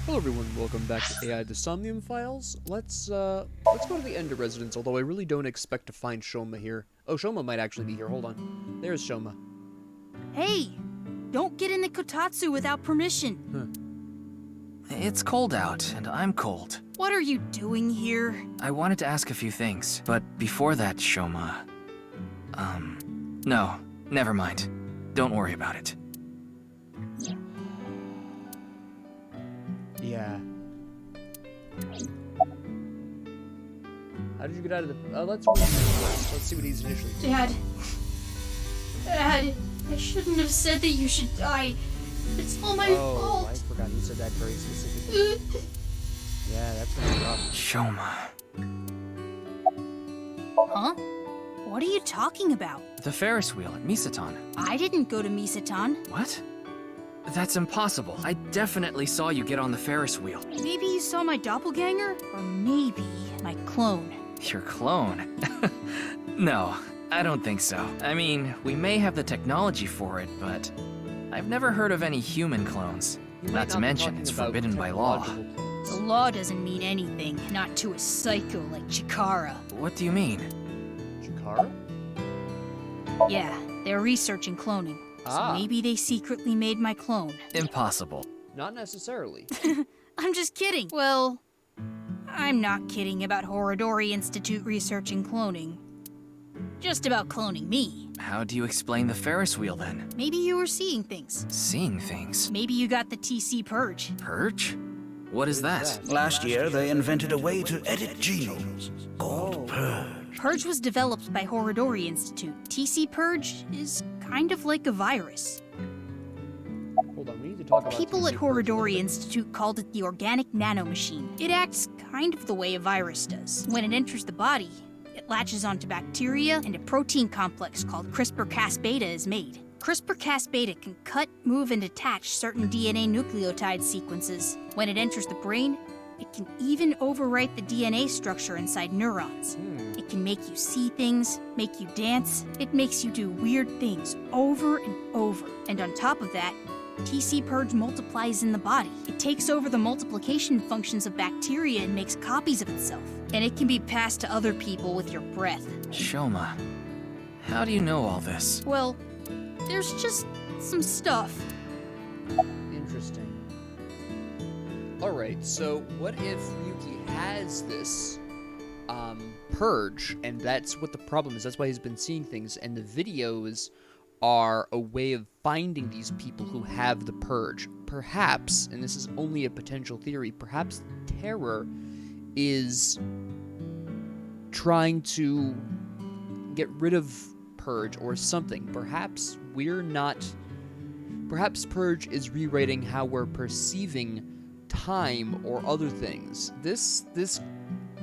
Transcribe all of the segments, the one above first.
Hello everyone, welcome back to AI the Somnium Files. Let's go to the Ender Residence, although I really don't expect to find Shoma here. Oh, Shoma might actually be here, hold on. There's Shoma. Hey! Don't get in the kotatsu without permission. It's cold out, and I'm cold. What are you doing here? I wanted to ask a few things, but before that, Shoma... No, never mind. Don't worry about it. Yeah. How did you get out of the... let's see what he's initially doing. Dad, I shouldn't have said that you should die. It's all my Oh, I fault. forgot you said that very specifically. Yeah, that's gonna be rough. Shoma... Huh? What are you talking about? The Ferris wheel at Misatan. I didn't go to Misatan. What? That's impossible. I definitely saw you get on the Ferris wheel. Maybe you saw my doppelganger? Or maybe my clone. Your clone? No, I don't think so. I mean, we may have the technology for it, but I've never heard of any human clones. You might Not to be mention, talking it's about forbidden by law. technological clones. The law doesn't mean anything, not to a psycho like Chikara. What do you mean? Chikara? Yeah, they're researching cloning. So maybe they secretly made my clone. Impossible. Not necessarily. I'm just kidding. Well, I'm not kidding about Horodori Institute researching cloning. Just about cloning me. How do you explain the Ferris wheel then? Maybe you were seeing things. Seeing things. Maybe you got the TC Purge. Purge? What is that? Last year, they invented a way to edit genomes called Purge. Purge was developed by Horodori Institute. TC Purge is kind of like a virus. Hold on, we need to talk about People at TC Purge a little Horodori bit. Institute called it the organic nanomachine. It acts kind of the way a virus does. When it enters the body, it latches onto bacteria, and a protein complex called CRISPR-Cas-beta is made. CRISPR-Cas-beta can cut, move, and attach certain DNA nucleotide sequences. When it enters the brain, it can even overwrite the DNA structure inside neurons. It can make you see things, make you dance. It makes you do weird things over and over. And on top of that, TC Purge multiplies in the body. It takes over the multiplication functions of bacteria and makes copies of itself. And it can be passed to other people with your breath. Shoma, how do you know all this? Well, there's just some stuff. Interesting. Alright, so what if Yuki has this purge, and that's what the problem is? That's why he's been seeing things, and the videos are a way of finding these people who have the purge. Perhaps, and this is only a potential theory, perhaps Terror is trying to get rid of Purge or something. Perhaps Purge is rewriting how we're perceiving time or other things. This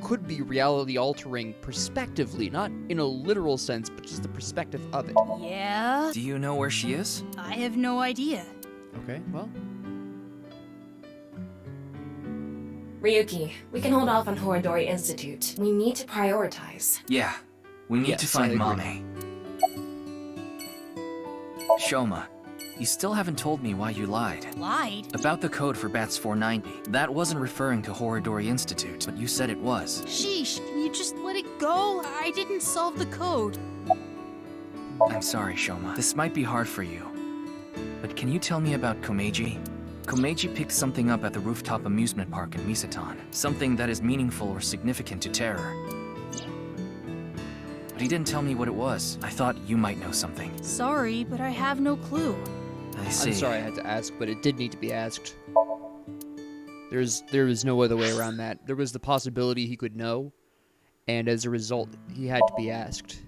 could be reality altering prospectively, not in a literal sense, but just the perspective of it. Yeah? Do you know where she is? I have no idea. Okay, well, Ryuki, we can hold off on Horodori Institute. We need to prioritize. Yeah, we need to Yes, find I agree. Mame. Shoma, you still haven't told me why you lied. Lied? About the code for Bats 490. That wasn't referring to Horodori Institute, but you said it was. Sheesh, can you just let it go? I didn't solve the code. I'm sorry, Shoma. This might be hard for you. But can you tell me about Komeiji? Komeiji picked something up at the rooftop amusement park in Misatan. Something that is meaningful or significant to Terror. But he didn't tell me what it was. I thought you might know something. Sorry, but I have no clue. I see. I'm sorry I had to ask, but it did need to be asked. There was no other way around that. There was the possibility he could know, and as a result, he had to be asked.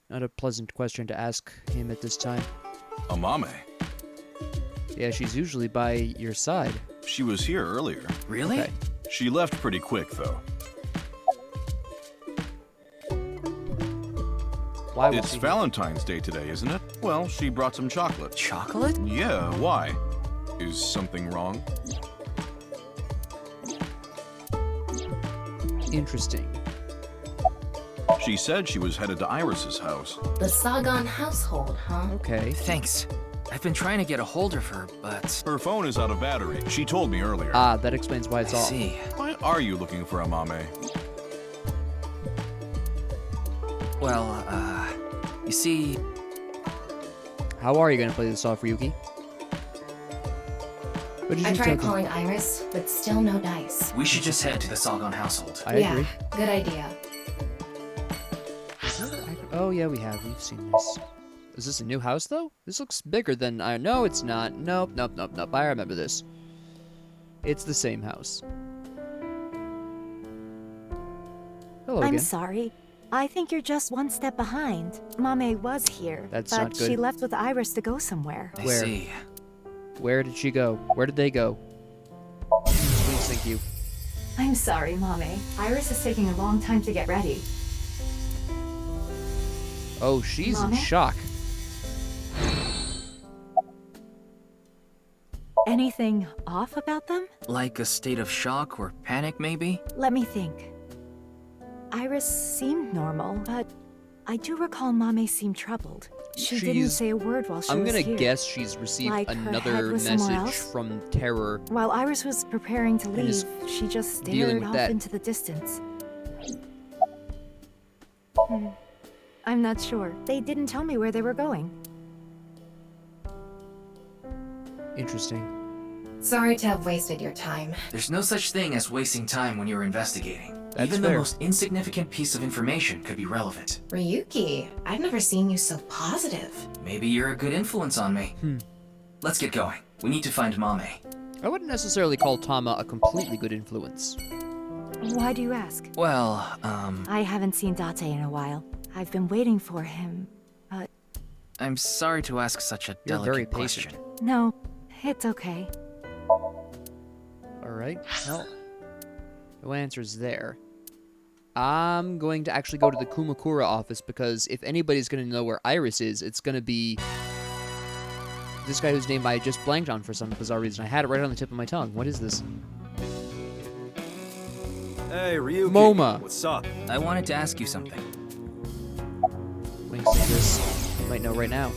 Not a pleasant question to ask him at this time. Amame. Yeah, she's usually by your side. She was here earlier. Really? Okay. She left pretty quick, though. Why was It's she Valentine's Day today, isn't it? Well, she brought some chocolate. Chocolate? Yeah, why? Is something wrong? Interesting. She said she was headed to Iris's house. The Sagan household, huh? Okay. Thanks. I've been trying to get a hold of her, but... Her phone is out of battery. She told me earlier. Ah, that explains why it's I off. see. Why are you looking for Amame? Well, you see... How are you gonna play this off, Ryuki? What did I you tried tell them? calling Iris, but still no dice. We should just head to the Salgon household. I yeah, agree. good idea. Oh yeah, we have. We've seen this. Is this a new house though? This looks bigger than I. No, it's not. Nope. I remember this. It's the same house. Hello I'm again. sorry. I think you're just one step behind. Mame was here, That's but not good. she left with Iris to go somewhere. I Where? see. Where did she go? Where did they go? Please, thank you. I'm sorry, Mame. Iris is taking a long time to get ready. Oh, she's in Mama? shock. Anything off about them? Like a state of shock or panic, maybe? Let me think. Iris seemed normal, but I do recall Mame seemed troubled. She didn't She's- say a word while she I'm was gonna here. guess she's received Like her head another was somewhere message else? from Terror. While Iris was preparing to And leave, is she just dealing stared with off that. into the distance. I'm not sure. They didn't tell me where they were going. Interesting. Sorry to have wasted your time. There's no such thing as wasting time when you're investigating. That's Even fair. the most insignificant piece of information could be relevant. Ryuki, I've never seen you so positive. Maybe you're a good influence on me. Let's get going. We need to find Mame. I wouldn't necessarily call Tama a completely good influence. Why do you ask? Well, I haven't seen Date in a while. I've been waiting for him, but I'm sorry to ask such a You're delicate very patient. question. no, it's okay. Alright, well, no answer's there. I'm going to actually go to the Kumakura office because if anybody's going to know where Iris is, it's going to be this guy whose name I just blanked on for some bizarre reason. I had it right on the tip of my tongue. What is this? Hey, Ryuki. MoMA. What's up? I wanted to ask you something. Winks at this. You might know right now.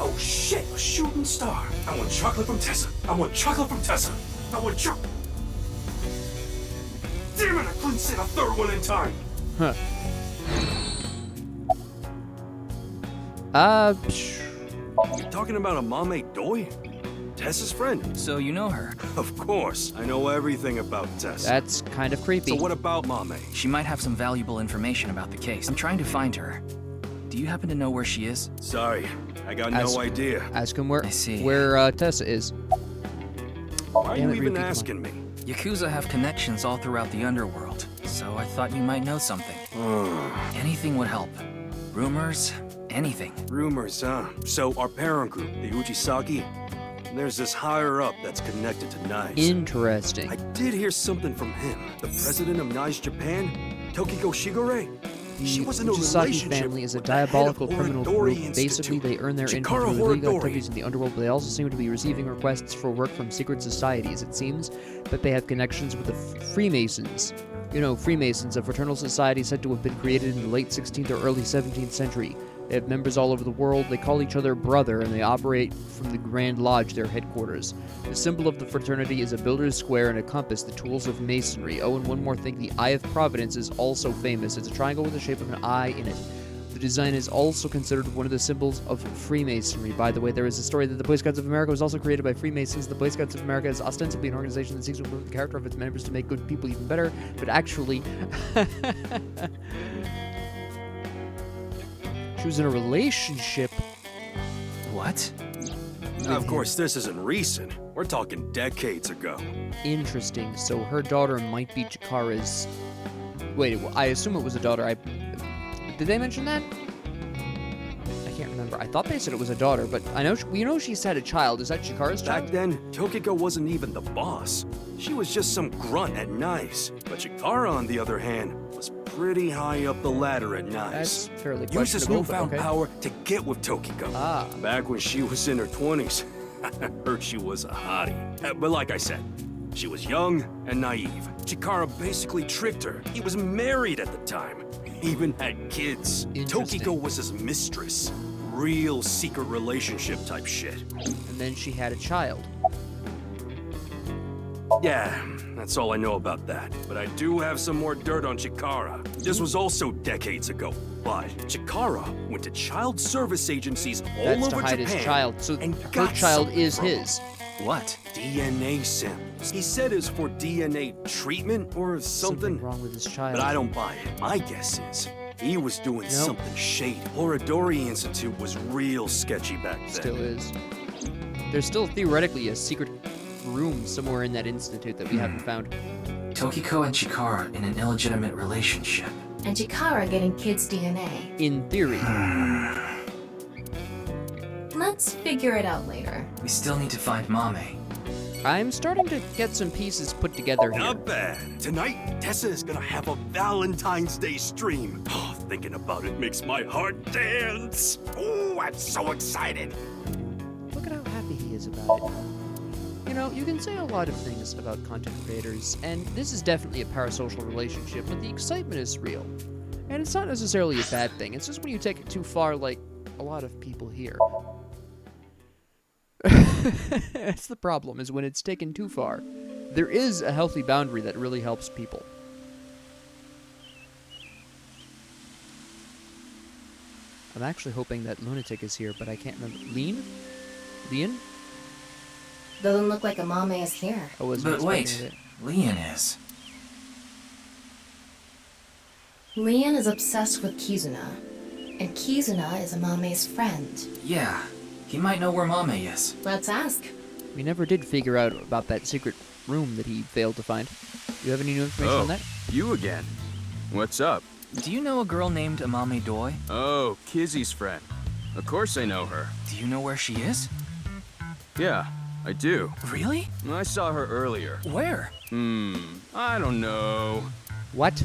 Oh shit, a shooting star. I want chocolate from Tessa. I want chocolate from Tessa. I want chocolate. Damn it, I couldn't say the third one in time. Huh. You're talking about a Mame Doi? Tessa's friend? So you know her. Of course, I know everything about Tessa. That's kind of creepy. So what about Mame? She might have some valuable information about the case. I'm trying to find her. Do you happen to know where she is? Sorry, I got As- no idea. Ask him where I see. Tessa is. Why are Damn you it, even Ryuki, come on. asking me? Yakuza have connections all throughout the underworld, so I thought you might know something. Anything would help. Rumors, anything. Rumors, huh? So our parent group, the Uchisaki, there's this higher up that's connected to knives. Interesting. I did hear something from him. The president of Knives Japan, Tokiko Shigure. She The was in a Uchisaki relationship family is a with the head of diabolical criminal Horodori group. Institute. Basically, they earn their income Chikara through illegal Horodori. activities in the underworld, but they also seem to be receiving requests for work from secret societies. It seems that they have connections with the Freemasons. You know, Freemasons, a fraternal society said to have been created in the late 16th or early 17th century. They have members all over the world. They call each other brother, and they operate from the Grand Lodge, their headquarters. The symbol of the fraternity is a builder's square and a compass, the tools of masonry. Oh, and one more thing, the Eye of Providence is also famous. It's a triangle with the shape of an eye in it. The design is also considered one of the symbols of Freemasonry. By the way, there is a story that the Boy Scouts of America was also created by Freemasons. The Boy Scouts of America is ostensibly an organization that seeks to improve the character of its members to make good people even better, but actually... She was in a relationship. What? Of course, this isn't recent. We're talking decades ago. Interesting. So her daughter might be Chikara's. Wait, I assume it was a daughter. Did they mention that? I can't remember. I thought they said it was a daughter, but I know she's had a child. Is that Chikara's Back child? then, Tokiko wasn't even the boss. She was just some grunt at knives. But Chikara, on the other hand, was pretty high up the ladder at knives. That's fairly Used his questionable. newfound but okay. power to get with Tokiko. Ah. Back when she was in her 20s, I heard she was a hottie. But like I said, she was young and naive. Chikara basically tricked her. He was married at the time. He even had kids. Interesting. Tokiko was his mistress. Real secret relationship type shit. And then she had a child. Yeah, that's all I know about that. But I do have some more dirt on Chikara. This was also decades ago. But Chikara went to child service agencies all That's over to hide Japan his child. So and her got child something is from his. What? DNA samples. He said it's for DNA treatment or something. Wrong with his child. But I don't buy it. My guess is he was doing something shady. Horodori Institute was real sketchy back then. Still is. There's still theoretically a secret room somewhere in that institute that we haven't found. Tokiko and Chikara in an illegitimate relationship. And Chikara getting kids' DNA. In theory. Let's figure it out later. We still need to find Mame. I'm starting to get some pieces put together here. Not bad. Tonight, Tessa is gonna have a Valentine's Day stream. Oh, thinking about it makes my heart dance. Oh, I'm so excited. Look at how happy he is about it. You know, you can say a lot of things about content creators, and this is definitely a parasocial relationship, but the excitement is real. And it's not necessarily a bad thing, it's just when you take it too far, like a lot of people here. That's the problem, is when it's taken too far. There is a healthy boundary that really helps people. I'm actually hoping that Lunatic is here, but I can't remember. Leon? Doesn't look like a Mame is here. I wasn't But wait, expecting it. Leon is. Leon is obsessed with Kizuna. And Kizuna is a Mame's friend. Yeah, he might know where Mame is. Let's ask. We never did figure out about that secret room that he failed to find. Do you have any new information on that? You again. What's up? Do you know a girl named Amame Doi? Oh, Kizzy's friend. Of course I know her. Do you know where she is? Yeah, I do. Really? I saw her earlier. Where? I don't know. What?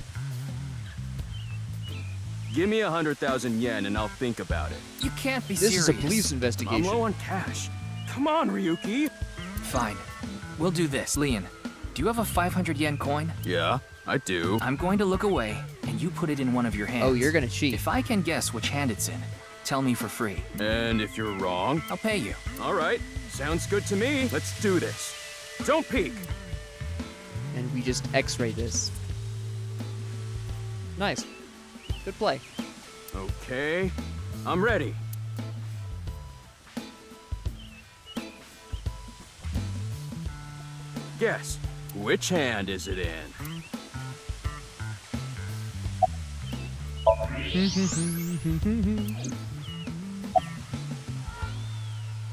Give me 100,000 yen and I'll think about it. You can't be This serious. is a police I'm investigation. low on cash. Come on, Ryuki. Fine. We'll do this. Leon, do you have a 500 yen coin? Yeah, I do. I'm going to look away, and you put it in one of your hands. Oh, you're gonna cheat. If I can guess which hand it's in, tell me for free. And if you're wrong? I'll pay you. All right, sounds good to me. Let's do this. Don't peek. And we just x-ray this. Nice. Good play. Okay, I'm ready. Guess, which hand is it in?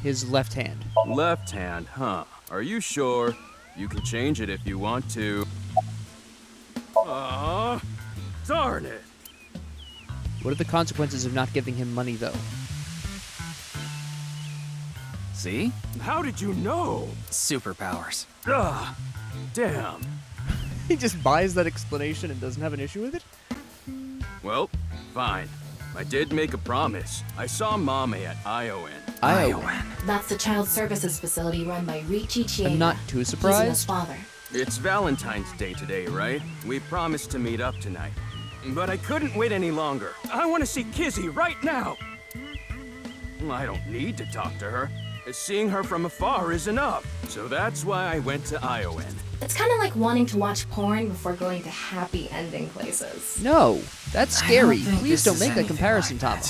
His left hand. Left hand, huh? Are you sure? You can change it if you want to. Aw, darn it. What are the consequences of not giving him money, though? See? How did you know? Superpowers. Ugh, damn. He just buys that explanation and doesn't have an issue with it? Well, fine. I did make a promise. I saw Mame at ION. Iowa. That's the child services facility run by Riichi Chieda. I'm not too Kizuna's surprised. father. It's Valentine's Day today, right? We promised to meet up tonight. But I couldn't wait any longer. I want to see Kizzy right now. I don't need to talk to her. Seeing her from afar is enough. So that's why I went to ION. It's kind of like wanting to watch porn before going to happy ending places. No, that's scary. I don't think Please this don't is make that anything comparison, like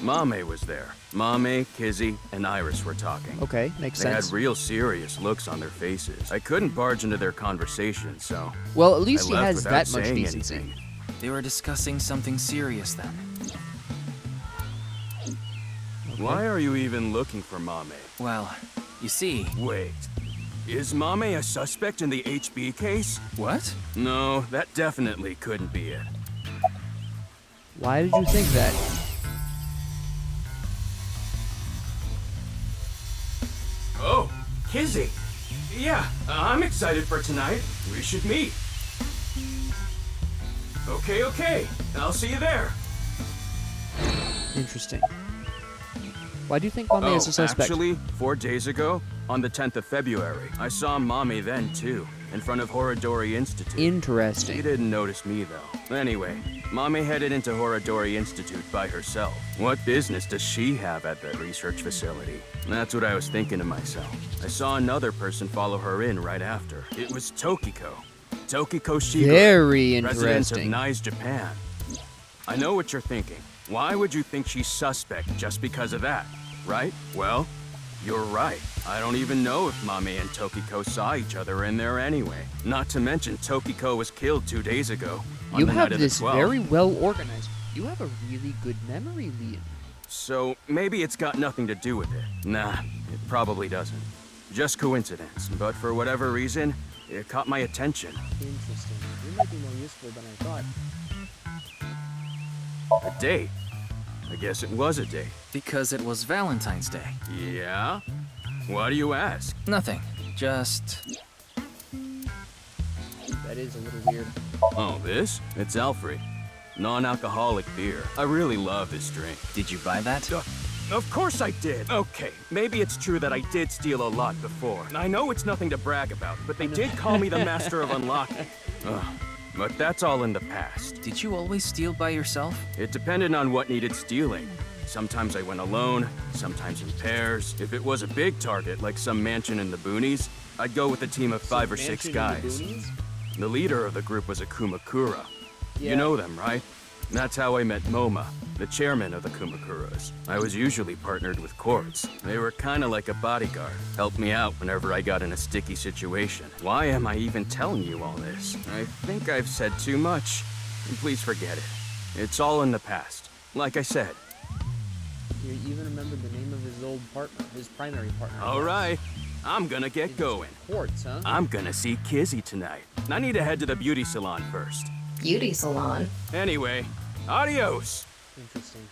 Tama. Mame was there. Mame, Kizzy, and Iris were talking. Okay, makes They sense. had real serious looks on their faces. I couldn't barge into their conversation, so Well, at least I he left has without that much saying decency. anything. They were discussing something serious then. Why are you even looking for Mame? Well, you see... Wait, is Mame a suspect in the HB case? What? No, that definitely couldn't be it. Why did you think that? Oh, Kizzy. Yeah, I'm excited for tonight. We should meet. Okay. I'll see you there. Interesting. Why do you think Mame is a suspect? Actually, 4 days ago, On the 10th of February. I saw Mommy then, too, in front of Horadori Institute. Interesting. She didn't notice me, though. Anyway, Mommy headed into Horadori Institute by herself. What business does she have at the research facility? That's what I was thinking to myself. I saw another person follow her in right after. It was Tokiko. Tokiko Shiga, Very president of interesting. NICE Japan. I know what you're thinking. Why would you think she's suspect just because of that, right? Well, you're right. I don't even know if Mame and Tokiko saw each other in there anyway. Not to mention Tokiko was killed 2 days ago. On You the have night of the this 12th. very well organized. You have a really good memory, Liam. So maybe it's got nothing to do with it. Nah, it probably doesn't. Just coincidence, but for whatever reason, it caught my attention. Interesting. You might be more useful than I thought. A date? I guess it was a date. Because it was Valentine's Day. Yeah? Why do you ask? Nothing. Just... That is a little weird. Oh, this? It's Alfred. Non-alcoholic beer. I really love this drink. Did you buy that? Of course I did. Okay, maybe it's true that I did steal a lot before. I know it's nothing to brag about, but they did call me the master of unlocking. Ugh, but that's all in the past. Did you always steal by yourself? It depended on what needed stealing. Sometimes I went alone, sometimes in pairs. If it was a big target, like some mansion in the boonies, I'd go with a team of 5 or 6 guys. The leader of the group was a Kumakura. Yeah. You know them, right? That's how I met Moma, the chairman of the Kumakuras. I was usually partnered with Quartz. They were kinda like a bodyguard. Helped me out whenever I got in a sticky situation. Why am I even telling you all this? I think I've said too much. Please forget it. It's all in the past. Like I said. You even remember the name of his old partner, his primary partner. All right. I'm gonna get going. Quartz, huh? I'm gonna see Kizzy tonight. I need to head to the beauty salon first. Beauty salon. Anyway, adios! Interesting.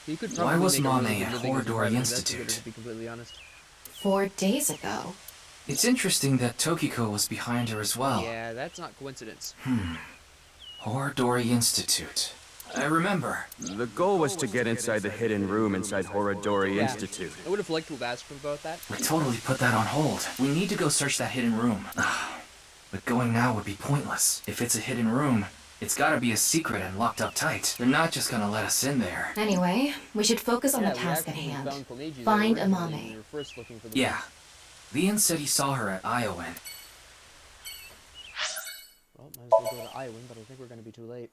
He could Why probably was make a really Mame good at living as a Horadori private Institute? investigator, to be completely honest. 4 days ago. It's interesting that Tokiko was behind her as well. Yeah, that's not coincidence. Horadori Institute. I remember. The goal was to get inside the hidden room inside Horadori Institute. I would have liked to have asked him about that. We totally put that on hold. We need to go search that hidden room. But going now would be pointless. If it's a hidden room, it's gotta be a secret and locked up tight. They're not just gonna let us in there. Anyway, we should focus on Yeah, the we task at actually hand. found Komeiji there Find originally Amame. when we were first looking for the Yeah. Leon said he saw her at Iowan. Well, might as well go to Iowan, but I think we're going to be too late.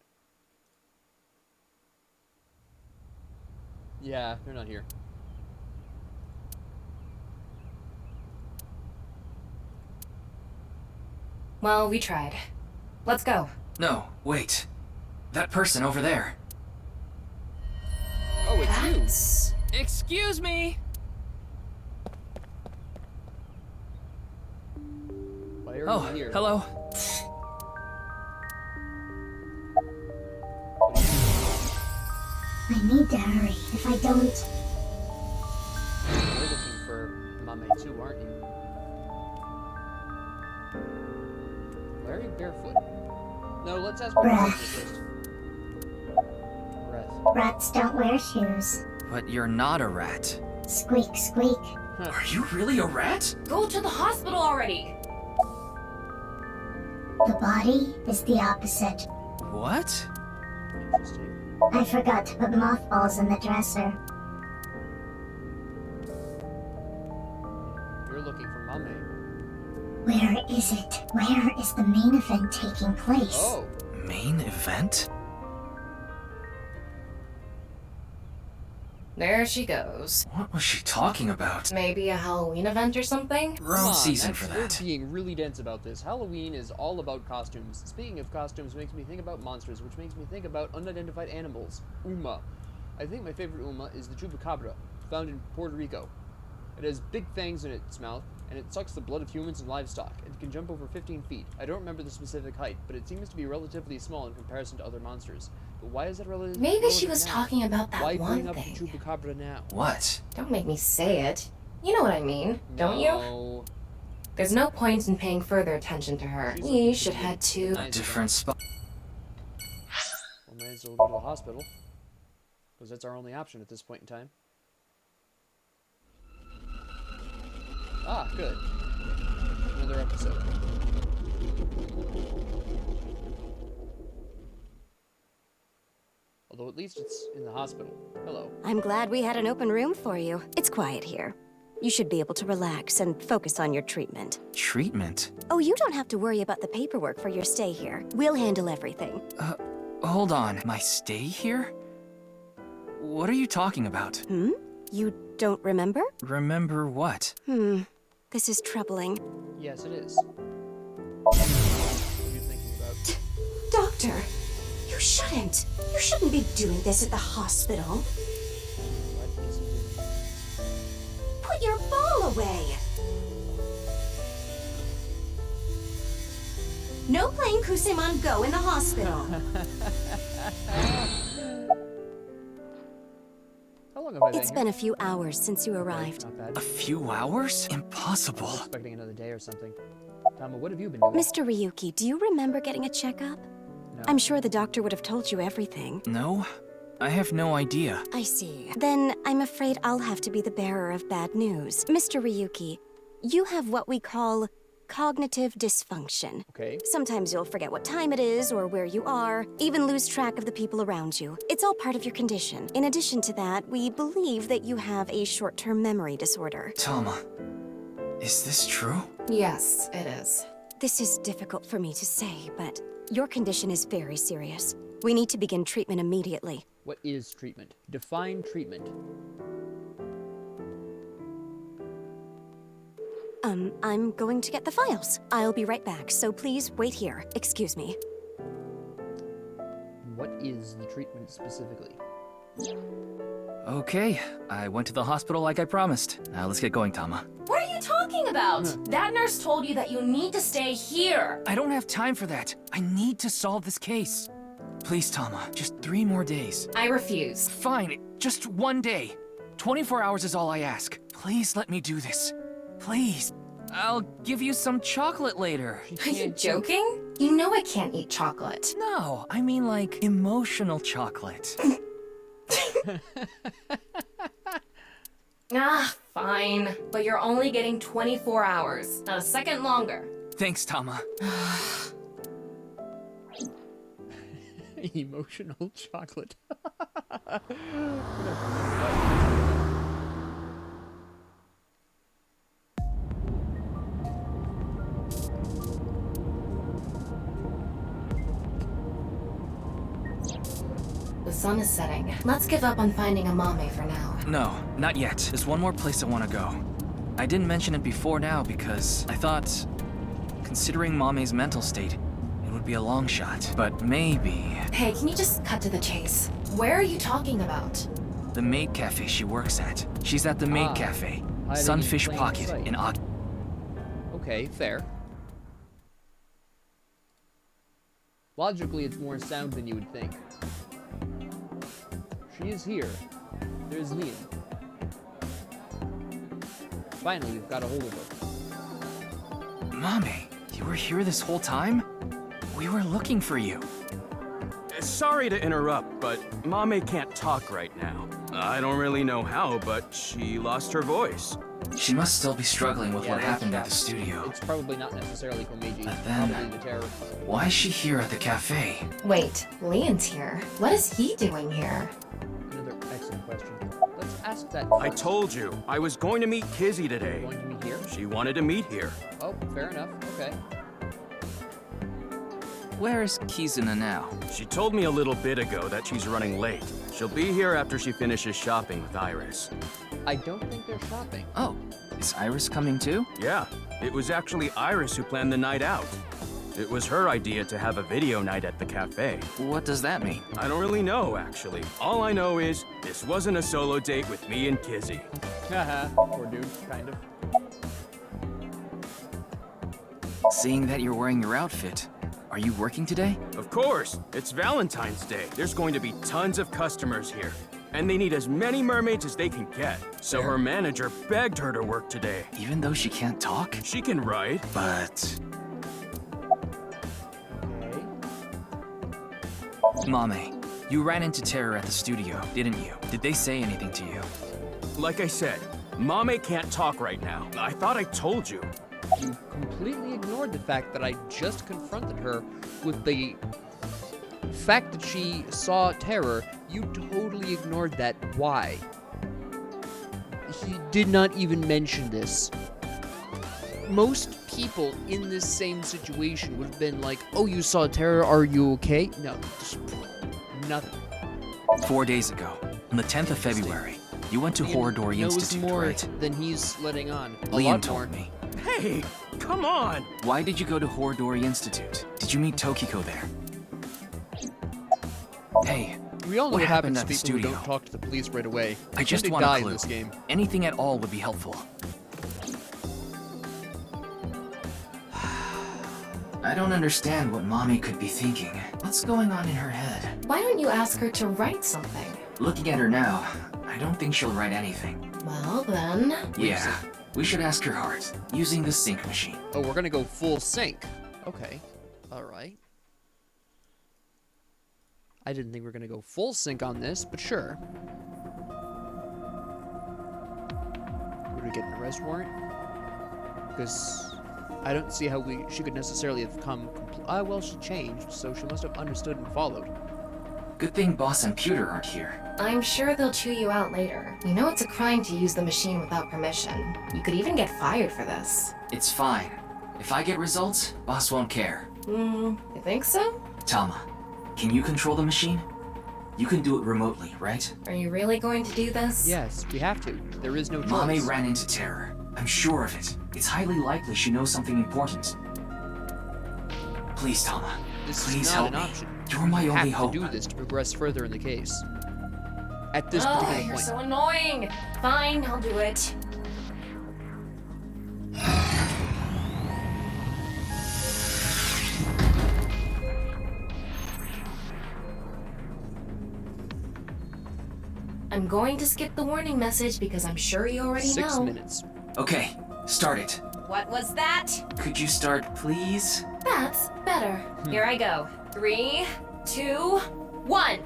Yeah, they're not here. Well, we tried. Let's go. No, wait. That person over there. Oh, it's you! That's... Excuse me! Why are Oh, you here? hello. I need to hurry. If I don't... You're looking for Mame too, aren't you? Why are you barefoot? No, let's ask Breath. first. Breath. Rats don't wear shoes. But you're not a rat. Squeak, squeak. Are you really a rat? Go to the hospital already! The body is the opposite. What? Interesting. I forgot to put mothballs in the dresser. You're looking for Mame. Where is it? Where is the main event taking place? Oh! Main event? There she goes. What was she talking about? Maybe a Halloween event or something? Come Wrong on, season for We're that. being really dense about this. Halloween is all about costumes. Speaking of costumes, makes me think about monsters, which makes me think about unidentified animals. Uma. I think my favorite Uma is the chupacabra, found in Puerto Rico. It has big fangs in its mouth, and it sucks the blood of humans and livestock. It can jump over 15 feet. I don't remember the specific height, but it seems to be relatively small in comparison to other monsters. But why is that relevant? Maybe she was now? talking about that Why one bring up the thing. chupacabra now? What? Don't make me say it. You know what I mean, don't you? No. There's no point in paying further attention to her. We should head to... A different spot. We may as well go to the hospital, because that's our only option at this point in time. Ah, good. Another episode. Although at least it's in the hospital. Hello. I'm glad we had an open room for you. It's quiet here. You should be able to relax and focus on your treatment. Treatment? Oh, you don't have to worry about the paperwork for your stay here. We'll handle everything. Hold on. My stay here? What are you talking about? You don't remember? Remember what? This is troubling. Yes, it is. What are you thinking about? Doctor, you shouldn't. You shouldn't be doing this at the hospital. What is he doing? Put your ball away. No playing Kusemon Go in the hospital. How long have I been It's here? been a few hours since you arrived. Not bad. A few hours? Impossible. I was expecting another day or something. Tama, what have you been doing? Mr. Ryuki, do you remember getting a checkup? No. I'm sure the doctor would have told you everything. No? I have no idea. I see. Then I'm afraid I'll have to be the bearer of bad news. Mr. Ryuki, you have what we call cognitive dysfunction. Okay. Sometimes you'll forget what time it is or where you are, even lose track of the people around you. It's all part of your condition. In addition to that, we believe that you have a short-term memory disorder. Tama, is this true? Yes, it is. This is difficult for me to say, but your condition is very serious. We need to begin treatment immediately. What is treatment? Define treatment. I'm going to get the files. I'll be right back, so please wait here. Excuse me. What is the treatment specifically? Okay, I went to the hospital like I promised. Now let's get going, Tama. What are you talking about? That nurse told you that you need to stay here. I don't have time for that. I need to solve this case. Please, Tama, just 3 more days. I refuse. Fine, just 1 day. 24 hours is all I ask. Please let me do this. Please. I'll give you some chocolate later. Are you joking? You know I can't eat chocolate. No, I mean like emotional chocolate. Ah, fine. But you're only getting 24 hours, not a second longer. Thanks, Tama. Emotional chocolate. The sun is setting. Let's give up on finding a mame for now. No, not yet. There's one more place I want to go. I didn't mention it before now because I thought, considering Mame's mental state, it would be a long shot. But maybe... Hey, can you just cut to the chase? Where are you talking about? the maid cafe she works at. She's at the maid cafe. Sunfish Pocket in August. Okay, fair. Logically, it's more sound than you would think. She is here. There's Liam. Finally, we've got a hold of her. Mame, you were here this whole time? We were looking for you. Sorry to interrupt, but Mame can't talk right now. I don't really know how, but she lost her voice. She must still be struggling with what happened at the studio. It's probably not necessarily Komeiji. But then, probably the terror. Why is she here at the cafe? Wait, Leon's here. What is he doing here? Another excellent question. Let's ask that. I told you, I was going to meet Kizzy today. Going to meet here? She wanted to meet here. Oh, fair enough. Okay. Where is Kizuna now? She told me a little bit ago that she's running late. She'll be here after she finishes shopping with Iris. I don't think they're shopping. Oh, is Iris coming too? Yeah, it was actually Iris who planned the night out. It was her idea to have a video night at the cafe. What does that mean? I don't really know, actually. All I know is this wasn't a solo date with me and Kizzy. Haha, poor dude, kind of. Seeing that you're wearing your outfit, are you working today? Of course, it's Valentine's Day. There's going to be tons of customers here. And they need as many mermaids as they can get. So her manager begged her to work today. Even though she can't talk? She can write. But... Okay. Mame, you ran into Terror at the studio, didn't you? Did they say anything to you? Like I said, Mame can't talk right now. I thought I told you. You completely ignored the fact that I just confronted her with the fact that she saw terror. You totally ignored that. Why? He did not even mention this. Most people in this same situation would have been like, oh, you saw terror, are you okay? No, just nothing. 4 days ago, on the 10th of February, you went to Horridor Institute, more right? than he's letting on. A Liam lot told more. me. Hey, come on! Why did you go to Horridor Institute? Did you meet Tokiko there? Hey, We all know what happened happens at to the people who studio? don't talk to the police right away. I just They want die a in clue. this game. Anything at all would be helpful. I don't understand what Mommy could be thinking. What's going on in her head? Why don't you ask her to write something? Looking at her now, I don't think she'll write anything. Well, then... Yeah, we should ask her heart, using the sync machine. Oh, we're gonna go full sync. Okay. Alright. I didn't think we were gonna go full sync on this, but sure. Would we get an arrest warrant? Because I don't see how she could necessarily have come... well, she changed, so she must have understood and followed. Good thing Boss and Pewter aren't here. I'm sure they'll chew you out later. You know it's a crime to use the machine without permission. You could even get fired for this. It's fine. If I get results, Boss won't care. You think so? Tama, can you control the machine? You can do it remotely, right? Are you really going to do this? Yes, we have to. There is no choice. Mame ran into terror. I'm sure of it. It's highly likely she knows something important. Please, Tama. This Please is help not an me. option. You're my You only have hope. to do this to progress further in the case. At this Oh, particular you're point. so annoying. Fine, I'll do it. I'm going to skip the warning message because I'm sure you already 6 know. minutes. Okay, start it. What was that? Could you start, please? That's better. Here I go. 3, 2, 1.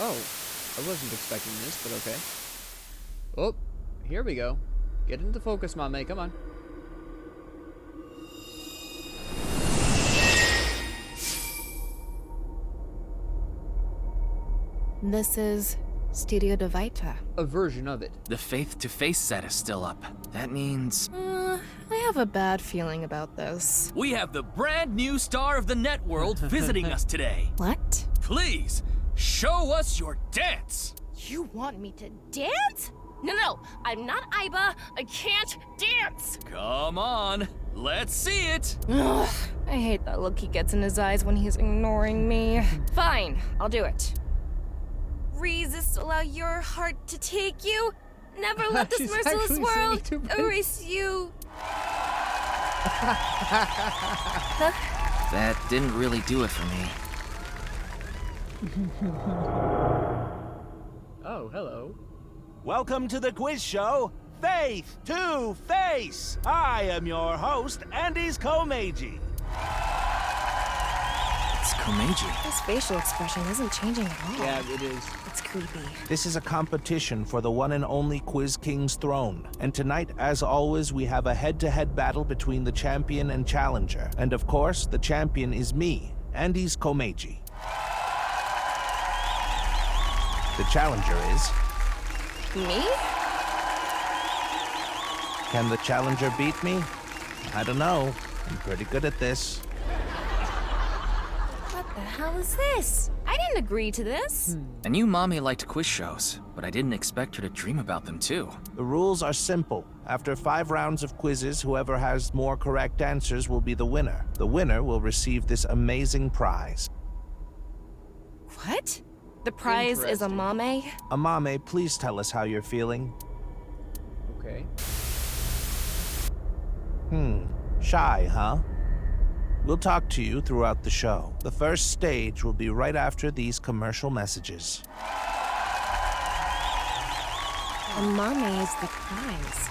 Oh, I wasn't expecting this, but okay. Oh, here we go. Get into focus, Mame, come on. This is Studio de Vita. A version of it. The face-to-face set is still up. That means... I have a bad feeling about this. We have the brand new star of the networld visiting us today. What? Please, show us your dance. You want me to dance? No, I'm not Aiba. I can't dance. Come on, let's see it. Ugh, I hate that look he gets in his eyes when he's ignoring me. Fine, I'll do it. Resist, allow your heart to take you. Never let this She's merciless actually world singing to me. erase you. that didn't really do it for me. Oh, hello. Welcome to the quiz show, Faith to Face. I am your host, Andy's Komeiji. It's Komeiji. His facial expression isn't changing at all. Yeah, it is. It's creepy. This is a competition for the one and only Quiz King's throne. And tonight, as always, we have a head-to-head battle between the champion and challenger. And of course, the champion is me, Andy's Komeiji. The challenger is... Me? Can the challenger beat me? I don't know. I'm pretty good at this. What the hell is this? I didn't agree to this. I knew Mommy liked quiz shows, but I didn't expect her to dream about them too. The rules are simple. After 5 rounds of quizzes, whoever has more correct answers will be the winner. The winner will receive this amazing prize. What? The prize is a mame? Amame, please tell us how you're feeling. Okay. Shy, huh? We'll talk to you throughout the show. The first stage will be right after these commercial messages. And Mame is the prize.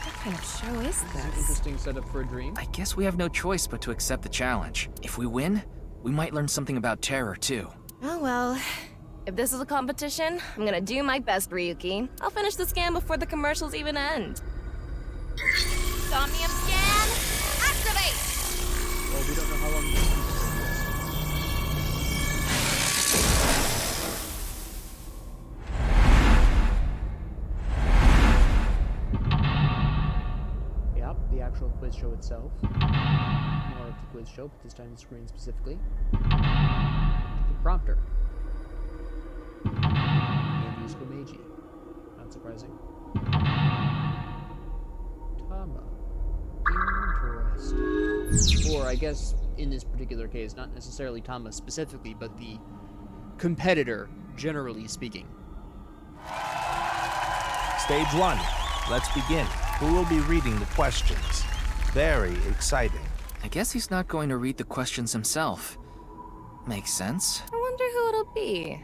What kind of show is This is an this? interesting setup for a dream. I guess we have no choice but to accept the challenge. If we win, we might learn something about terror, too. Oh well. If this is a competition, I'm gonna do my best, Ryuki. I'll finish the scan before the commercials even end. Somnium scan, activate! Well, we don't know how long this is. Yep, the actual quiz show itself. More of the quiz show, but this time the screen specifically. The prompter. And use Komeiji. Not surprising. Tama. Interesting. Or I guess in this particular case, not necessarily Tama specifically, but the competitor, generally speaking. Stage 1. Let's begin. Who will be reading the questions? Very exciting. I guess he's not going to read the questions himself. Makes sense. I wonder who it'll be.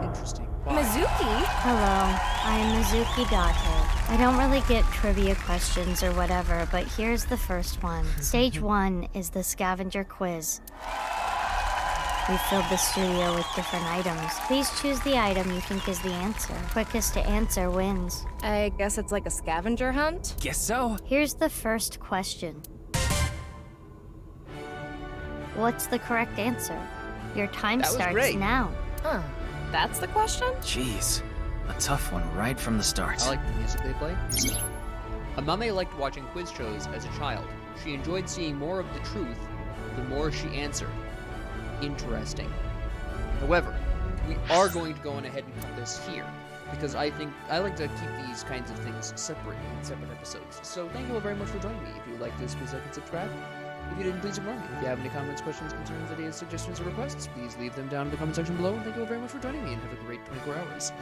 Interesting. Mizuki? Hello, I am Mizuki Date. I don't really get trivia questions or whatever, but here's the first one. Stage 1 is the scavenger quiz. We filled the studio with different items. Please choose the item you think is the answer. Quickest to answer wins. I guess it's like a scavenger hunt? Guess so. Here's the first question. What's the correct answer? Your time That was starts great. now. Huh. That's the question? Jeez. A tough one right from the start. I like the music they play. Amame liked watching quiz shows as a child. She enjoyed seeing more of the truth the more she answered. Interesting. However, we are going to go on ahead and cut this here, because I think I like to keep these kinds of things separate in separate episodes. So thank you all very much for joining me. If you like this, please like and subscribe. If you didn't, please ignore me. If you have any comments, questions, concerns, ideas, suggestions, or requests, please leave them down in the comment section below. And thank you all very much for joining me, and have a great 24 hours.